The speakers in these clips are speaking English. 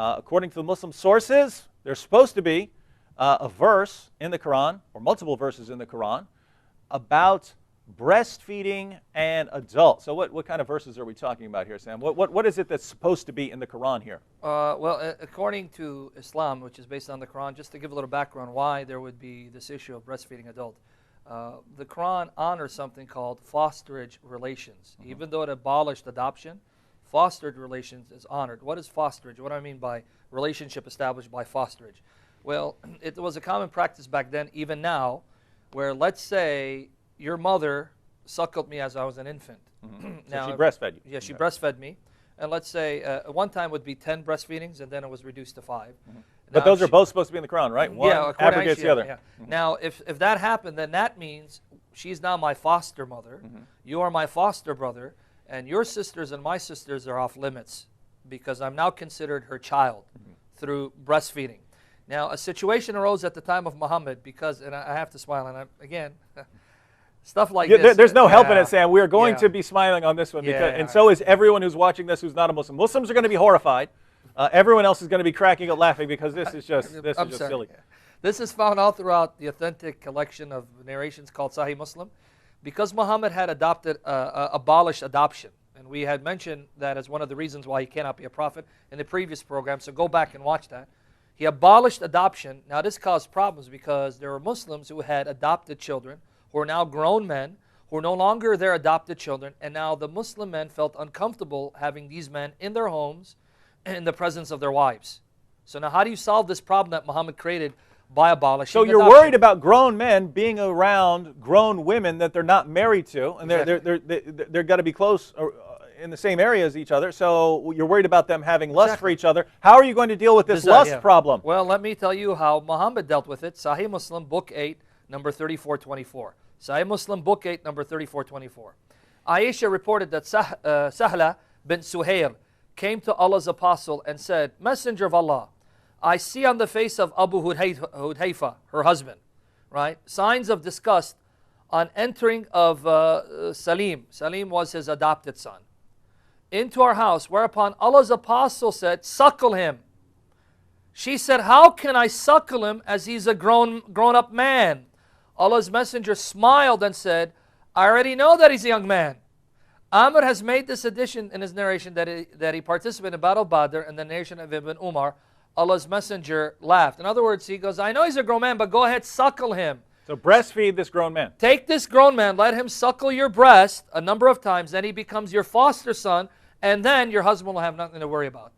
According to the Muslim sources, there's supposed to be a verse in the Quran, or multiple verses in the Quran, about breastfeeding and adults. So what kind of verses are we talking about here, Sam? What is it that's supposed to be in the Quran here? Well, according to Islam, which is based on the Quran, just to give a little background why there would be this issue of breastfeeding adult, the Quran honors something called fosterage relations. Even though it abolished adoption, fostered relations is honored. What is fosterage? What do I mean by relationship established by fosterage? Well, it was a common practice back then, even now, where let's say your mother suckled me as I was an infant. Now, so she breastfed you. Yeah, she breastfed me. And let's say one time would be 10 breastfeedings, and then it was reduced to 5. But those are both supposed to be in the Quran, right? One abrogates the other. Yeah. Now, if that happened, then that means she's now my foster mother. You are my foster brother, and your sisters and my sisters are off limits because I'm now considered her child through breastfeeding. Now, a situation arose at the time of Muhammad because, and I have to smile, and again, stuff like this. There's no helping it, Sam. We are going to be smiling on this one, because, and so is everyone who's watching this who's not a Muslim. Muslims are going to be horrified. Everyone else is going to be cracking up laughing because this is just silly. This is found all throughout the authentic collection of narrations called Sahih Muslim, because Muhammad had abolished adoption. And we had mentioned that as one of the reasons why he cannot be a prophet in the previous program, so go back and watch that. He abolished adoption. Now this caused problems because there were Muslims who had adopted children, who are now grown men, who are no longer their adopted children, and now the Muslim men felt uncomfortable having these men in their homes in the presence of their wives. So now how do you solve this problem that Muhammad created by abolishing adoption? So you're worried about grown men being around grown women that they're not married to, and they're got to be close or in the same area as each other, so you're worried about them having lust for each other. How are you going to deal with this lust problem? Well, let me tell you how Muhammad dealt with it. Sahih Muslim, Book 8, number 3424. Sahih Muslim, Book 8, number 3424. Aisha reported that Sahla bin Suhair came to Allah's apostle and said, Messenger of Allah, I see on the face of Abu Hudhayfa, her husband, right, signs of disgust on entering of Salim. Salim was his adopted son, into our house, whereupon Allah's apostle said, suckle him. She said, how can I suckle him as he's a grown-up man? Allah's messenger smiled and said, I already know that he's a young man. Amr has made this addition in his narration that he participated in Battle Badr and the narration of Ibn Umar. Allah's messenger laughed. In other words, he goes, I know he's a grown man, but go ahead, suckle him. So breastfeed this grown man. Take this grown man, let him suckle your breast a number of times, then he becomes your foster son, and then your husband will have nothing to worry about.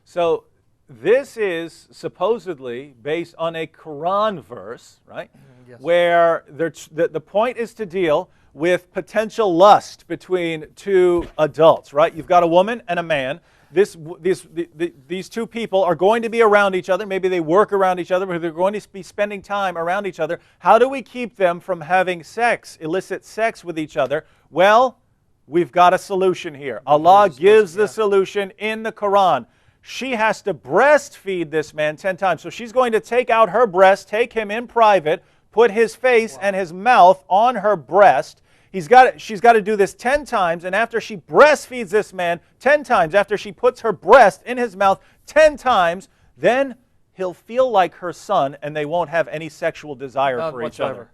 So this is supposedly based on a Quran verse, right? Yes. Where the point is to deal with potential lust between two adults, right? You've got a woman and a man. These two people are going to be around each other. Maybe they work around each other, but they're going to be spending time around each other. How do we keep them from having sex, illicit sex with each other? Well, we've got a solution here. Allah gives the solution in the Quran. She has to breastfeed this man 10 times. So she's going to take out her breast, take him in private, put his face and his mouth on her breast. She's got to do this 10 times, and after she breastfeeds this man 10 times, after she puts her breast in his mouth 10 times, then he'll feel like her son, and they won't have any sexual desire for each other.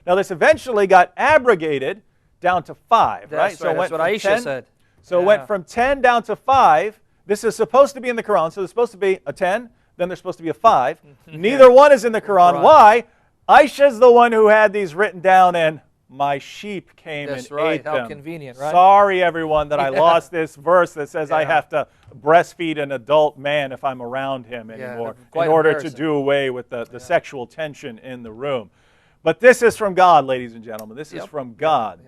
Now this eventually got abrogated down to 5, right? So that's what Aisha said. So it went from 10 down to 5. This is supposed to be in the Quran, so there's supposed to be a 10, then there's supposed to be a 5. Neither one is in the Quran. Why? Aisha's the one who had these written down, and my sheep came and ate them. How convenient, right? Sorry, everyone, that I lost this verse that says I have to breastfeed an adult man if I'm around him anymore in order to do away with the sexual tension in the room. But this is from God, ladies and gentlemen. This is from God,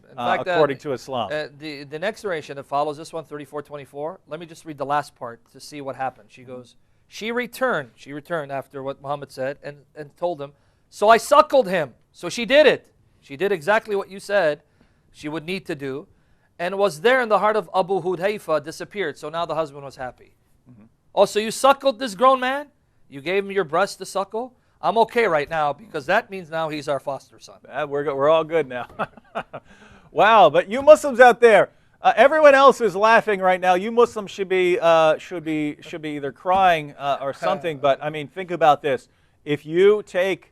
in fact, according to Islam. The next narration that follows this one, 34:24, let me just read the last part to see what happened. She goes, she returned after what Muhammad said and told him, so I suckled him. So she did it. She did exactly what you said she would need to do, and was there in the heart of Abu Hudhayfa, disappeared. So now the husband was happy. Oh, so you suckled this grown man? You gave him your breast to suckle? I'm okay right now, because that means now he's our foster son. We're all good now. Wow, but you Muslims out there, Everyone else is laughing right now. You Muslims should be either crying or something. But I mean, think about this: if you take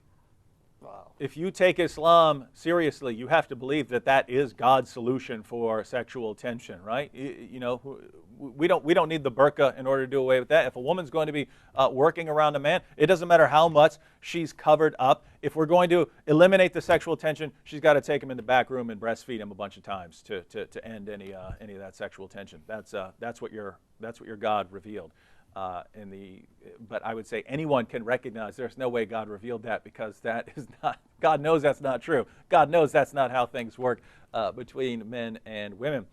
Islam seriously, you have to believe that that is God's solution for sexual tension, right? You know, we don't need the burqa in order to do away with that. If a woman's going to be working around a man, it doesn't matter how much she's covered up. If we're going to eliminate the sexual tension, she's got to take him in the back room and breastfeed him a bunch of times to end any of that sexual tension. That's what your God revealed. But I would say anyone can recognize there's no way God revealed that, because that is not, God knows that's not true. God knows that's not how things work between men and women.